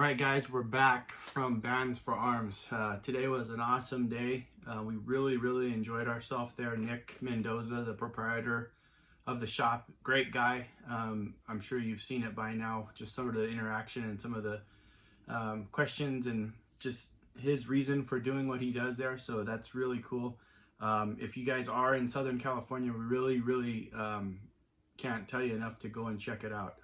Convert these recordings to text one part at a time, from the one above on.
Alright guys, we're back from Bands for Arms. Today was an awesome day. We really enjoyed ourselves there. Nick Mendoza, the proprietor of the shop, great guy. I'm sure you've seen it by now, just some of the interaction and some of the questions and just his reason for doing what he does there. So that's really cool. If you guys are in Southern California, we really can't tell you enough to go and check it out.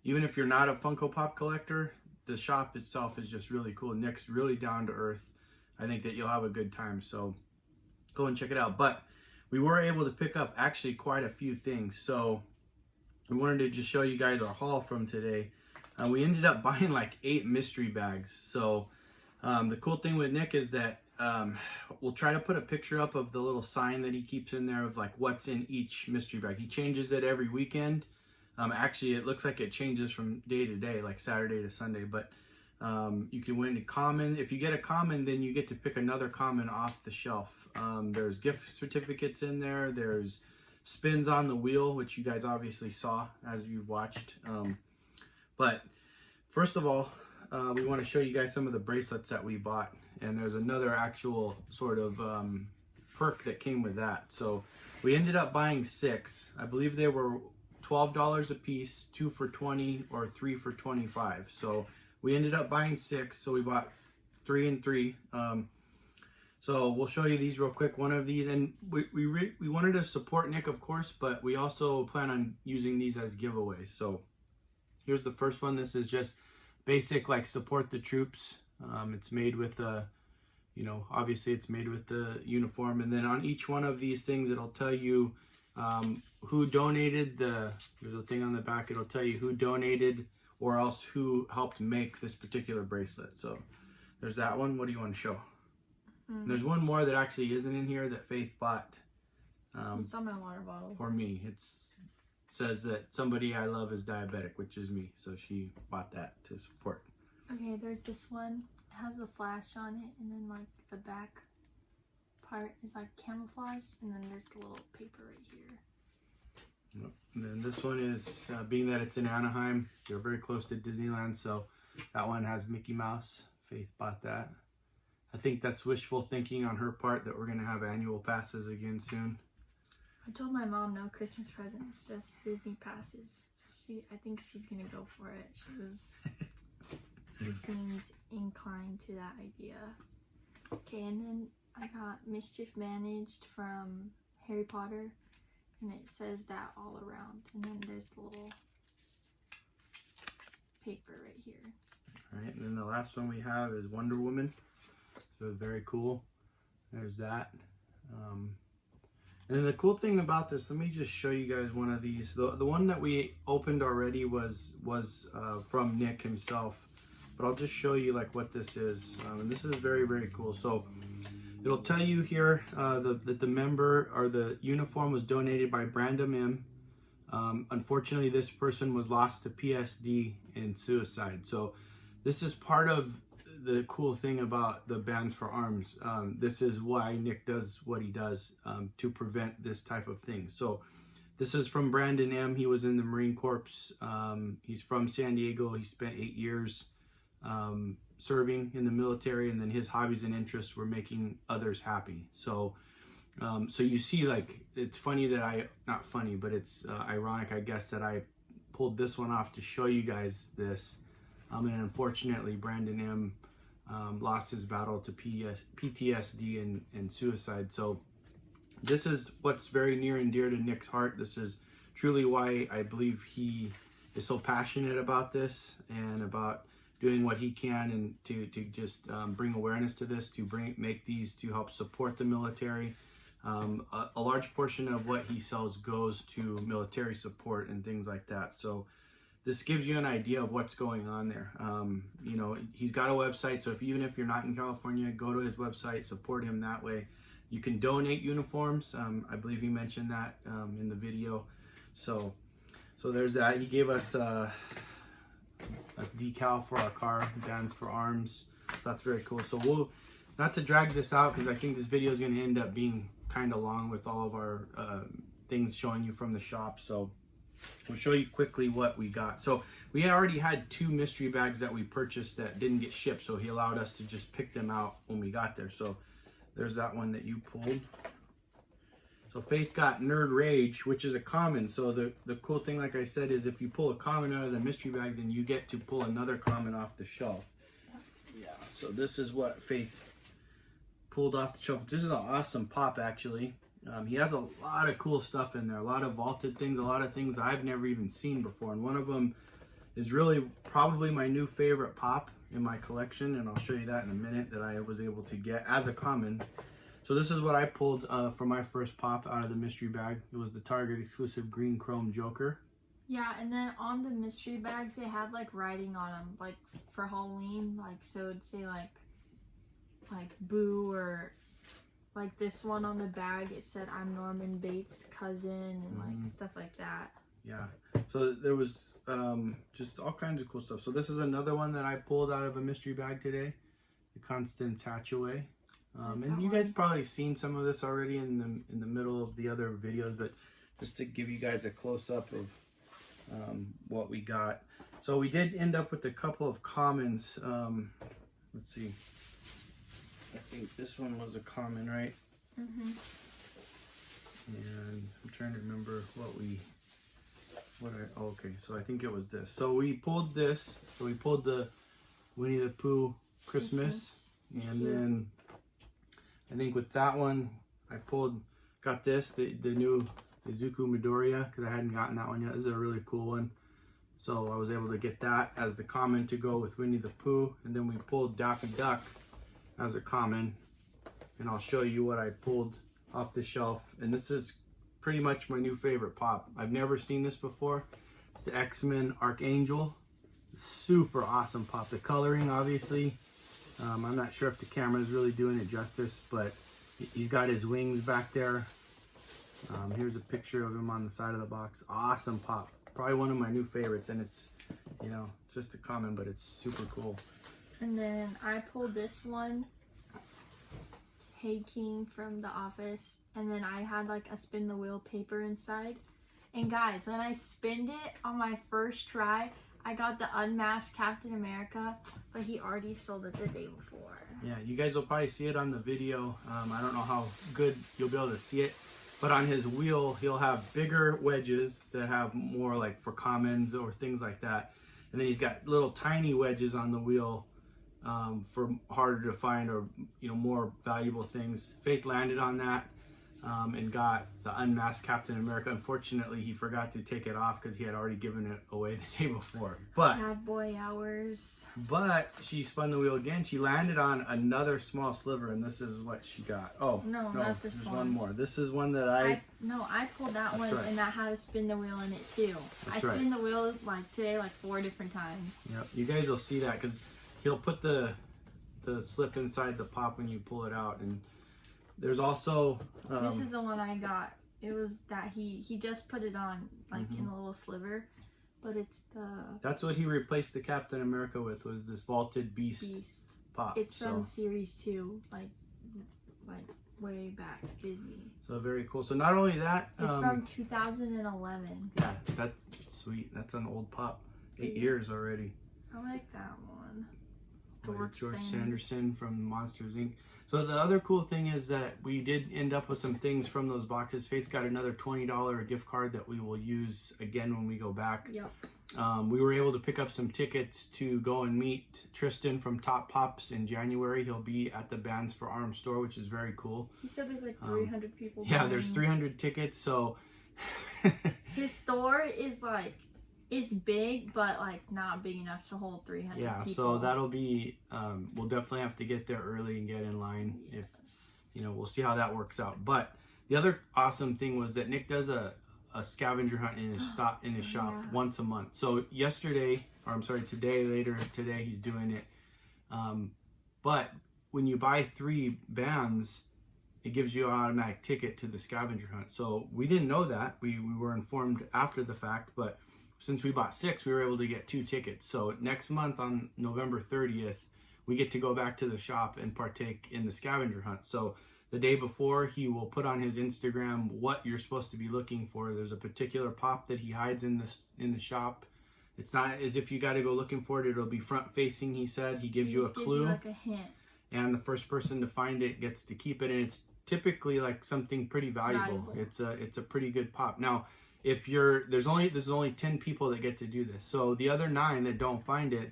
Even if you're not a Funko Pop collector, the shop itself is just really cool. Nick's really down to earth. I think that you'll have a good time, so go and check it out. But we were able to pick up actually quite a few things, so we wanted to just show you guys our haul from today. We ended up buying like 8 mystery bags. So the cool thing with Nick is that we'll try to put a picture up of the little sign that he keeps in there of like what's in each mystery bag. He changes it every weekend. Actually, it looks like it changes from day to day, like Saturday to Sunday, but you can win a common. If you get a common, then you get to pick another common off the shelf. There's gift certificates in there. There's spins on the wheel, which you guys obviously saw as you've watched. But first of all, we want to show you guys some of the bracelets that we bought. And there's another actual sort of perk that came with that. So we ended up buying 6. I believe they were $12 a piece, 2 for $20 or 3 for $25. So we ended up buying 6, so we bought 3 and 3. So we'll show you these real quick. One of these, and we wanted to support Nick, of course, but we also plan on using these as giveaways. So here's the first one. This is just basic, like, support the troops. It's made with a, obviously it's made with the uniform, and then on each one of these things it'll tell you who donated. There's a thing on the back, it'll tell you who donated or else who helped make this particular bracelet. So there's that one. What do you want to show? There's one more that actually isn't in here that Faith bought. It's on my water bottle. For me. It says that somebody I love is diabetic, which is me. So she bought that to support. Okay, there's this one. It has the flash on it, and then like the back part is like camouflage, and then there's the little paper right here. And then this one is, being that it's in Anaheim, they're very close to Disneyland, so that one has Mickey Mouse. Faith bought that. I think that's wishful thinking on her part that we're going to have annual passes again soon. I told my mom no Christmas presents, just Disney passes. I think she's going to go for it. She seemed inclined to that idea. Okay, and then I got Mischief Managed from Harry Potter, and it says that all around. And then there's the little paper right here. All right, and then the last one we have is Wonder Woman. So very cool. There's that. And then the cool thing about this, let me just show you guys one of these. The one that we opened already was from Nick himself. But I'll just show you like what this is. And this is very cool. So it'll tell you here that the member or the uniform was donated by Brandon M. Unfortunately, this person was lost to PSD and suicide. So this is part of the cool thing about the Bands for Arms. This is why Nick does what he does, to prevent this type of thing. So this is from Brandon M. He was in the Marine Corps. He's from San Diego. He spent 8 years serving in the military, and then his hobbies and interests were making others happy. So so you see, like, it's funny that not funny, but it's ironic, I guess, that I pulled this one off to show you guys this. And unfortunately, Brandon M. Lost his battle to PTSD and suicide. So this is what's very near and dear to Nick's heart. This is truly why I believe he is so passionate about this and about doing what he can and to just bring awareness to this, to make these to help support the military. A large portion of what he sells goes to military support and things like that. So this gives you an idea of what's going on there. He's got a website, so even if you're not in California, go to his website, support him that way. You can donate uniforms. I believe he mentioned that in the video. So there's that. He gave us a decal for our car, Bands for Arms. So that's very cool. So we'll, not to drag this out, because I think this video is going to end up being kind of long with all of our things showing you from the shop. So we'll show you quickly what we got. So we already had 2 mystery bags that we purchased that didn't get shipped, so he allowed us to just pick them out when we got there. So there's that one that you pulled. So Faith got Nerd Rage, which is a common. So the cool thing, like I said, is if you pull a common out of the mystery bag, then you get to pull another common off the shelf. Yeah, so this is what Faith pulled off the shelf. This is an awesome pop, actually. He has a lot of cool stuff in there, a lot of vaulted things, a lot of things I've never even seen before. And one of them is really probably my new favorite pop in my collection, and I'll show you that in a minute, that I was able to get as a common. So this is what I pulled for my first pop out of the mystery bag. It was the Target exclusive green chrome Joker. Yeah, and then on the mystery bags, they had like writing on them, like for Halloween, like so it'd say like boo, or like this one on the bag, it said I'm Norman Bates' cousin, and like stuff like that. Yeah, so there was just all kinds of cool stuff. So this is another one that I pulled out of a mystery bag today, the Constance Hatchaway. And you guys probably have seen some of this already in the middle of the other videos, but just to give you guys a close-up of what we got. So we did end up with a couple of commons. Let's see. I think this one was a common, right? And I'm trying to remember okay, so I think it was this. So we pulled this. So we pulled the Winnie the Pooh Christmas. And then I think with that one, got this, the new Izuku Midoriya, because I hadn't gotten that one yet. This is a really cool one. So I was able to get that as the common to go with Winnie the Pooh. And then we pulled Daffy Duck as a common. And I'll show you what I pulled off the shelf. And this is pretty much my new favorite pop. I've never seen this before. It's the X-Men Archangel. Super awesome pop. The coloring, obviously. I'm not sure if the camera is really doing it justice, but he's got his wings back there. Here's a picture of him on the side of the box. Awesome pop. Probably one of my new favorites, and it's, it's just a common, but it's super cool. And then I pulled this one, Hey King from The Office, and then I had like a spin the wheel paper inside. And guys, when I spinned it on my first try, I got the unmasked Captain America, but he already sold it the day before. Yeah, you guys will probably see it on the video. I don't know how good you'll be able to see it, but on his wheel, he'll have bigger wedges that have more like for commons or things like that. And then he's got little tiny wedges on the wheel for harder to find or, more valuable things. Faith landed on that and got the unmasked Captain America. Unfortunately, he forgot to take it off because he had already given it away the day before. But sad boy hours. But she spun the wheel again. She landed on another small sliver, and this is what she got. Oh, no, not this there's one. one more. This is one that I pulled that one, right. and that had a spin the wheel in it too. That's I spin the wheel like today, like 4 different times. Yep, you guys will see that because he'll put the slip inside the pop when you pull it out. And there's also this is the one I got. It was that he just put it on like in a little sliver, but it's that's what he replaced the Captain America with, was this vaulted beast pop. It's from series 2, like way back Disney. So very cool. So not only that, it's from 2011. Yeah, that's sweet. That's an old pop. 8 years already. I like that one. George Sanderson from Monsters Inc. So the other cool thing is that we did end up with some things from those boxes. Faith got another $20 gift card that we will use again when we go back. Yep. We were able to pick up some tickets to go and meet Tristan from Top Pops in January. He'll be at the Bands for Arms store, which is very cool. He said there's like 300 people. Yeah, there's 300 tickets. So his store is big, but like not big enough to hold 300 people. Yeah, so that'll be, we'll definitely have to get there early and get in line. Yes. If, we'll see how that works out. But the other awesome thing was that Nick does a scavenger hunt in his shop once a month. So later today he's doing it. But when you buy 3 bands, it gives you an automatic ticket to the scavenger hunt. So we didn't know that. We were informed after the fact, but since we bought 6, we were able to get 2 tickets. So next month on November 30th, we get to go back to the shop and partake in the scavenger hunt. So the day before, he will put on his Instagram what you're supposed to be looking for. There's a particular pop that he hides in the shop. It's not as if you got to go looking for it. It'll be front facing, he said. He gives you a clue. Gives you like a hint. And the first person to find it gets to keep it. And it's typically like something pretty valuable. It's a pretty good pop. Now, if there's only 10 people that get to do this. So the other 9 that don't find it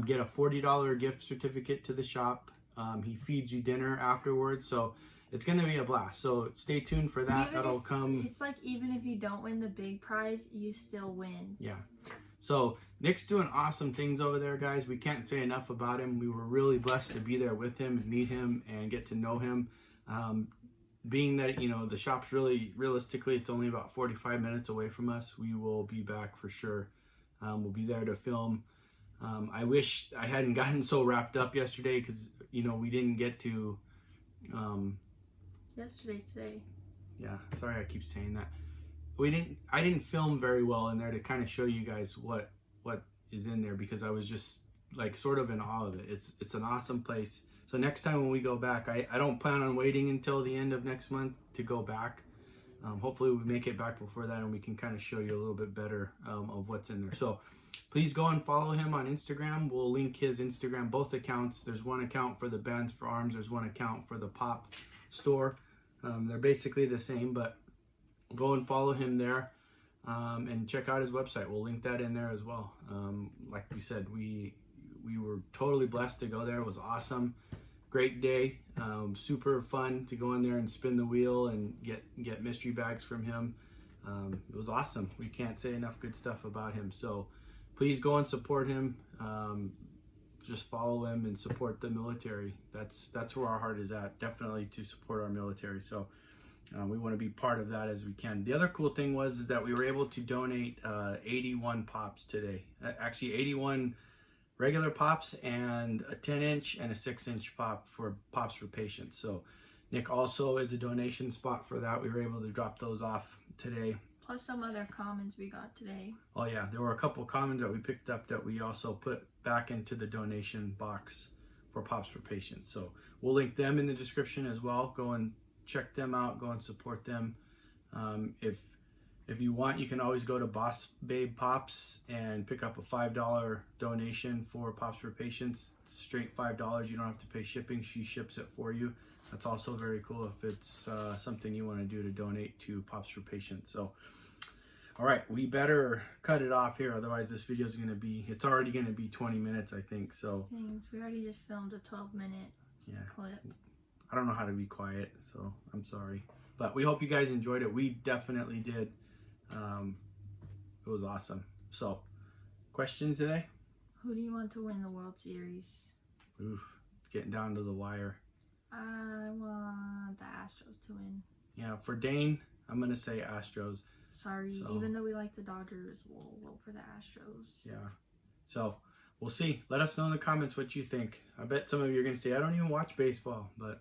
get a $40 gift certificate to the shop. He feeds you dinner afterwards. So it's going to be a blast. So stay tuned for that. That'll come. It's like even if you don't win the big prize, you still win. Yeah. So Nick's doing awesome things over there, guys. We can't say enough about him. We were really blessed to be there with him and meet him and get to know him. Being that, the shop's realistically, it's only about 45 minutes away from us. We will be back for sure. We'll be there to film. I wish I hadn't gotten so wrapped up yesterday because, we didn't get to... Today. Yeah, sorry I keep saying that. I didn't film very well in there to kind of show you guys what is in there because I was just like sort of in awe of it. It's an awesome place. So next time when we go back, I don't plan on waiting until the end of next month to go back. Hopefully we make it back before that and we can kind of show you a little bit better of what's in there. So please go and follow him on Instagram. We'll link his Instagram, both accounts. There's one account for the Bands for Arms. There's one account for the Pop store. They're basically the same, but go and follow him there and check out his website. We'll link that in there as well. Like we said, we were totally blessed to go there. It was awesome. Great day. Super fun to go in there and spin the wheel and get mystery bags from him. It was awesome. We can't say enough good stuff about him. So please go and support him. Just follow him and support the military. That's where our heart is at. Definitely to support our military. So we want to be part of that as we can. The other cool thing is that we were able to donate 81 pops today. Actually 81 regular pops and a 10-inch and a 6-inch pop for Pops for Patients. So Nick also is a donation spot for that. We were able to drop those off today. Plus some other commons we got today. Oh yeah, there were a couple commons that we picked up that we also put back into the donation box for Pops for Patients. So we'll link them in the description as well. Go and check them out. Go and support them. If you want, you can always go to Boss Babe Pops and pick up a $5 donation for Pops for Patients. It's straight $5. You don't have to pay shipping. She ships it for you. That's also very cool if it's something you want to do to donate to Pops for Patients. So, all right, we better cut it off here. Otherwise, this video is going to be, it's already going to be 20 minutes, I think. So Thanks. We already just filmed a 12-minute clip. I don't know how to be quiet, so I'm sorry. But we hope you guys enjoyed it. We definitely did. It was awesome. So, question today? Who do you want to win the World Series? Oof, it's getting down to the wire. I want the Astros to win. Yeah, for Dane, I'm going to say Astros. Sorry, even though we like the Dodgers, we'll vote for the Astros. Yeah. So, we'll see. Let us know in the comments what you think. I bet some of you are going to say, I don't even watch baseball, but...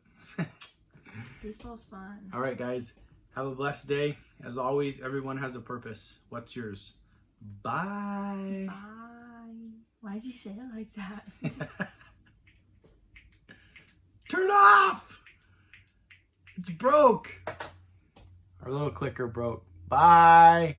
Baseball's fun. All right, guys. Have a blessed day. As always, everyone has a purpose. What's yours? Bye. Bye. Why'd you say it like that? Turn off! It's broke. Our little clicker broke. Bye.